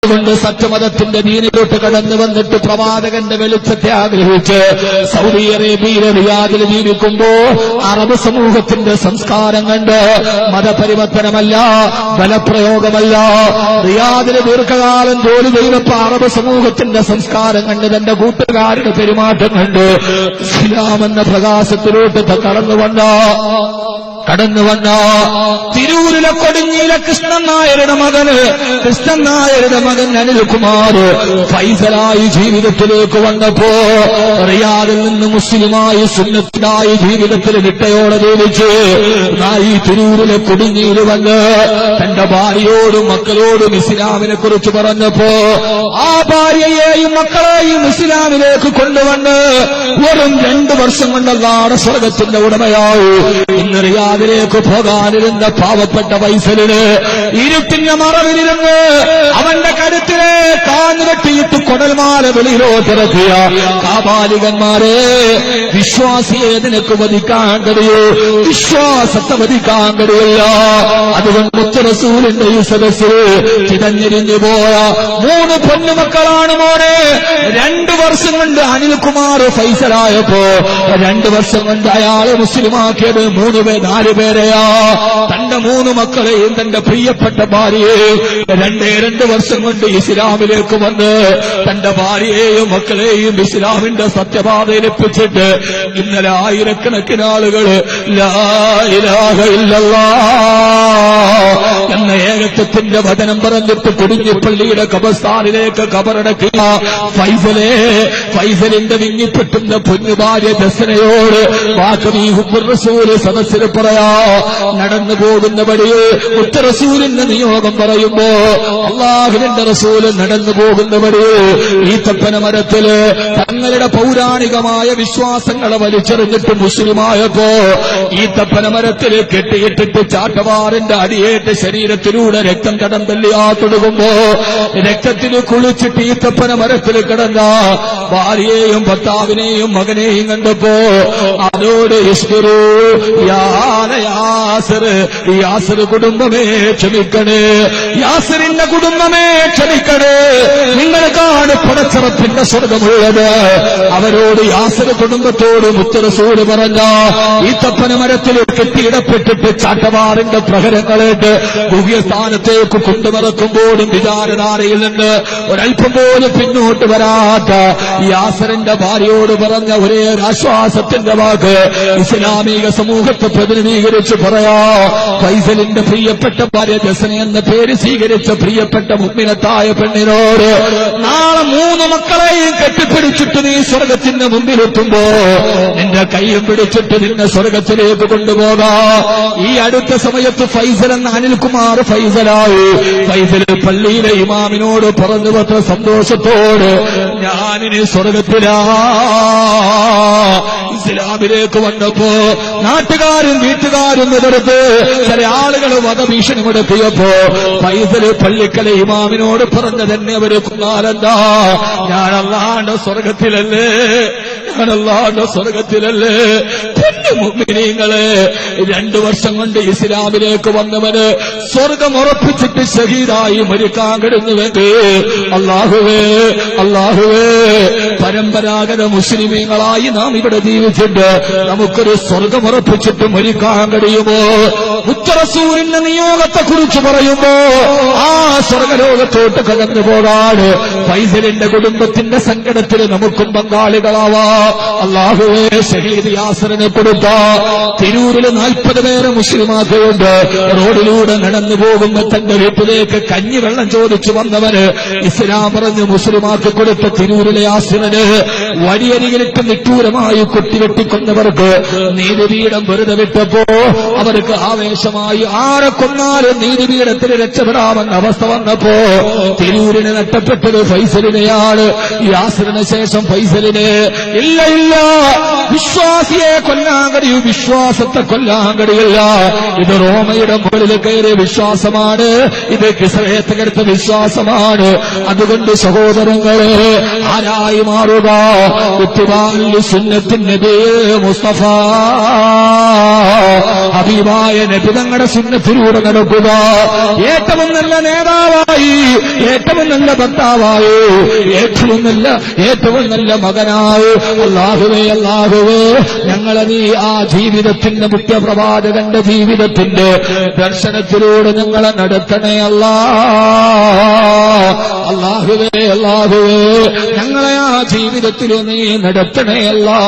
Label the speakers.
Speaker 1: കൊണ്ട് സത്യമതത്തിന്റെ ദീനിലോട്ട് കടന്നു വന്നിട്ട് പ്രവാചകന്റെ വെളിച്ചത്തെ ആഗ്രഹിച്ച് സൗദി അറേബ്യയിലെ റിയാദിൽ ജീവിക്കുമ്പോ അറബ് സമൂഹത്തിന്റെ സംസ്കാരം കണ്ട് മതപരിവർത്തനമല്ല, ബലപ്രയോഗമല്ല. റിയാദിൽ ദീർഘകാലം ജോലി ചെയ്തപ്പോ അറബ് സമൂഹത്തിന്റെ സംസ്കാരം കണ്ട് തന്റെ കൂട്ടുകാരുടെ പെരുമാറ്റം കണ്ട് ഇസ്ലാമെന്ന പ്രകാശത്തിലോട്ട് കടന്നു വന്ന തിരൂരിലെ കൊടുങ്ങിയിലെ കൃഷ്ണൻ നായരുടെ മകൻ അനിൽകുമാർ ഫൈസലായി ജീവിതത്തിലേക്ക് വന്നപ്പോ റിയാദിൽ നിന്ന് മുസ്ലിമായി സുന്നത്തിനായി ജീവിതത്തിൽ നിട്ടയോടെ ജീവിച്ച് ഈ തിരൂരിലെ കൊടുങ്ങിയിൽ വന്ന് തന്റെ ഭാര്യയോടും മക്കളോടും ഇസ്ലാമിനെ കുറിച്ച് പറഞ്ഞപ്പോ ആ ഭാര്യയെയും മക്കളെയും ഇസ്ലാമിലേക്ക് കൊണ്ടുവന്ന് വെറും 2 വർഷം കൊണ്ട് അല്ലാഹുവിന്റെ സ്വർഗത്തിന്റെ ഉടമയായി ഇന്ന് റിയാദിലേക്ക് പോകാനിരുന്ന പാവപ്പെട്ട ഫൈസലിന് ഇരുട്ടിന്റെ മറവിലിരുന്ന് അവന്റെ കരുത്തിലെ കാഞ്ഞുകെട്ടിയിട്ട് കൊടൽമാല വെളിയിലോട്ടിറക്കിയ കാപാലികന്മാരെ, വിശ്വാസിയെ നിനക്ക് വധിക്കാൻ കഴിയൂ, വിശ്വാസത്തെ വധിക്കാൻ കഴിയില്ല. അതുകൊണ്ട് റസൂലിന്റെ ഈ സദസ്സിൽ ചിതഞ്ഞിരിഞ്ഞു പോയ 3 പൊന്നുമക്കളാണ് മോനെ. 2 വർഷം കൊണ്ട് അനിൽകുമാർ ഫൈസലായപ്പോ 2 വർഷം കൊണ്ട് അയാളെ മുസ്ലിമാക്കിയത് 4 പേരെയാ. തന്റെ 3 മക്കളെയും തന്റെ പ്രിയപ്പെട്ട ഭാര്യയെയും 2 വർഷം കൊണ്ട് ഇസ്ലാമിലേക്ക് വന്ന് തന്റെ ഭാര്യയെയും മക്കളെയും ഇസ്ലാമിന്റെ സത്യപാതയിൽ എത്തിച്ചിട്ട് ഇന്നലെ ആയിരക്കണക്കിന് ആളുകൾ ലാ ഇലാഹ ഇല്ലല്ലാഹ് എന്ന ഏകത്വത്തിന്റെ വചനം പറഞ്ഞിട്ട് കുടുങ്ങിപ്പള്ളിയുടെ ഖബർസ്ഥാനിലേക്ക് ഖബറടക്കിയ ഫൈസലിന്റെ വിങ്ങിപ്പെട്ടുന്ന പൊന്നു ഭാര്യ ദസനയോട് വാക്കബി ഹുബ്ബുർ റസൂൽ സദസ്സിൽ പറയാ, നടന്നു പോകുന്ന വഴിയെ റസൂലിന്റെ നിയോഗം പറയുമ്പോ അല്ലാഹുവിന്റെ റസൂൽ നടന്നു പോകുന്ന വഴിയെ ഈ തപ്പന മരത്തില് തങ്ങളുടെ പൗരാണികമായ വിശ്വാസങ്ങളെ വലിച്ചെറിഞ്ഞിട്ട് മുസ്ലിമായപ്പോ ഈ തപ്പന മരത്തിൽ കെട്ടിയിട്ടിട്ട് ചാട്ടവാറിന്റെ അടിയേറ്റ് ശരീരത്തിലൂടെ രക്തം കടം തല്ലിയാ തുടങ്ങുമ്പോ രക്തത്തിന് കുളിച്ചിട്ട് ഈ തപ്പന മരത്തിൽ കിടന്ന ഭാര്യയെയും ഭർത്താവിനെയും മകനെയും കണ്ടപ്പോ അതോട് യാസിർ കുടുംബമേ ക്ഷമിക്കണേ, യാസിറിന്റെ കുടുംബമേ ക്ഷമിക്കണേ, നിങ്ങൾക്കാണ് പടച്ചറപ്പിന്റെ സ്വർഗമുള്ളത്. അവരോട് യാസിർ കുടുംബത്തോട് മുത്തറസൂല് പറഞ്ഞ ഈ തപ്പന മരത്തിൽ കെട്ടിയിടപ്പെട്ടിട്ട് ചാട്ടവാറിന്റെ പ്രഹരങ്ങളേറ്റ് ഗുഹ്യസ്ഥാനത്തേക്ക് കൊണ്ടുമറക്കുമ്പോഴും വിചാരധാരയിൽ നിന്ന് ഒരൽപ്പം പോലും പിന്നോട്ട് വരാത്ത യാസിറിന്റെ ഭാര്യയോട് പറഞ്ഞ ഒരേ ആശ്വാസത്തിന്റെ വാക്ക് ഇസ്ലാമിക സമൂഹത്തെ പ്രതിനിധീകരിച്ച് പറയാ, ഫൈസലിന്റെ പ്രിയപ്പെട്ട ഭാര്യ ജസന എന്ന പേര് സ്വീകരിച്ച പ്രിയപ്പെട്ട മുഅ്മിനത്തായ പെണ്ണിനോട് നാളെ 3 മക്കളെയും കെട്ടിപ്പിടിച്ചിട്ട് നീ സ്വർഗത്തിന്റെ മുമ്പിലെത്തുമ്പോ നിന്റെ കൈയും പിടിച്ചിട്ട് നിന്നെ സ്വർഗത്തിലേക്ക് കൊണ്ടുപോകാ. ഈ അടുത്ത സമയത്ത് ഫൈസൽ എന്ന അനിൽകുമാർ ഫൈസലായി. ഫൈസൽ പള്ളിയിലെ ഇമാമിനോട് പറഞ്ഞു പത്ര സന്തോഷത്തോട്, ഞാനിനി സ്വർഗത്തിലാ. ഇസ്ലാമിലേക്ക് വന്നപ്പോ നാട്ടുകാരും വീട്ടുകാരും എതിർത്ത് ചില ആളുകൾ വധഭീഷണി മുടക്കിയപ്പോ ഫൈസൽ പള്ളിക്കലെ ഇമാമിനോട് പറഞ്ഞതെന്നെ അവര് കുന്നാലെന്താ, ഞാൻ അല്ലാഹുവിന്റെ സ്വർഗത്തിലല്ലേ, മുഅ്മിനീങ്ങളെ 2 വർഷം കൊണ്ട് ഇസ്ലാമിലേക്ക് വന്നവന് സ്വർഗം ഉറപ്പിച്ചിട്ട് ഷഹീദായി മരിക്കാൻ കിടന്നുവെങ്കിൽ അല്ലാഹുവേ പരമ്പരാഗത മുസ്ലിമീങ്ങളായി നാം ഇവിടെ ജീവിച്ചിട്ട് നമുക്കൊരു സ്വർഗം ഉറപ്പിച്ചിട്ട് മരിക്കാൻ കഴിയുമോ? മുത്തറസൂലിന്റെ നിയോഗത്തെ കുറിച്ച് പറയുമ്പോ ആ സ്വർഗലോകത്തോട്ട് കടന്നു പോകാണ്. ഫൈസലിന്റെ കുടുംബത്തിന്റെ സങ്കടത്തിൽ നമുക്കും പങ്കാളികളാവാ. അല്ലാഹുവേ ഷഹീദ് യാസിറിനെ കൊടുത്ത തിരൂരിൽ 40 പേരെ മുസ്ലിമാക്കുകൊണ്ട് റോഡിലൂടെ നടന്നു പോകുമ്പോ തന്റെ വീട്ടിലേക്ക് കഞ്ഞിവെള്ളം ചോദിച്ചു വന്നവന് ഇസ്ലാം പറഞ്ഞ് മുസ്ലിമാക്കി കൊടുത്ത തിരൂരിലെ യാസിറിന് വഴിയരികിലിട്ട് നിഷ്ഠൂരമായി കുത്തിവെട്ടിക്കൊന്നവർക്ക് നീതിപീഠം വെറുതെ വിട്ടപ്പോ അവർക്ക് ആവേശമായി ആരെ കൊന്നാലും നീതിപീഠത്തിൽ രക്ഷപ്പെടാമെന്ന അവസ്ഥ വന്നപ്പോ തിരൂരിന് നഷ്ടപ്പെട്ടത് ഫൈസലിനെയാണ്. യാസിറിന് ശേഷം ഫൈസലിന് ഇല്ല വിശ്വാസിയെ കൊല്ലാൻ കഴിയൂ, വിശ്വാസത്തെ കൊല്ലാൻ കഴിയില്ല. ഇത് റോമയുടെ മുകളിൽ കയറിയ വിശ്വാസമാണ്, ഇത് കിസ്രയത്തകർത്ത വിശ്വാസമാണ്. അതുകൊണ്ട് സഹോദരങ്ങളെ, ആരായി മാറുക? സുന്നത്തിൻ നബി മുസ്തഫ, ഹബീബായ നബി തങ്ങളുടെ സുന്നത്തിലൂടെ നടക്കുക. ഏറ്റവും നല്ല നേതാവായി, ഏറ്റവും നല്ല ഭർത്താവായി, ഏറ്റവും നല്ല മകനായി. അല്ലാഹുവേ, അല്ലാഹുവേ, ഞങ്ങളെ നീ ആ ജീവിതത്തിന്റെ മുഖ്യപ്രവാചകന്റെ ജീവിതത്തിന്റെ ദർശനത്തിലൂടെ ഞങ്ങളെ നടത്തണേ അല്ലാ. അല്ലാഹുവേ, അല്ലാഹുവേ, ഞങ്ങളെ ആ ജീവിതത്തിൽ നീ നടത്തണേ അല്ലാ.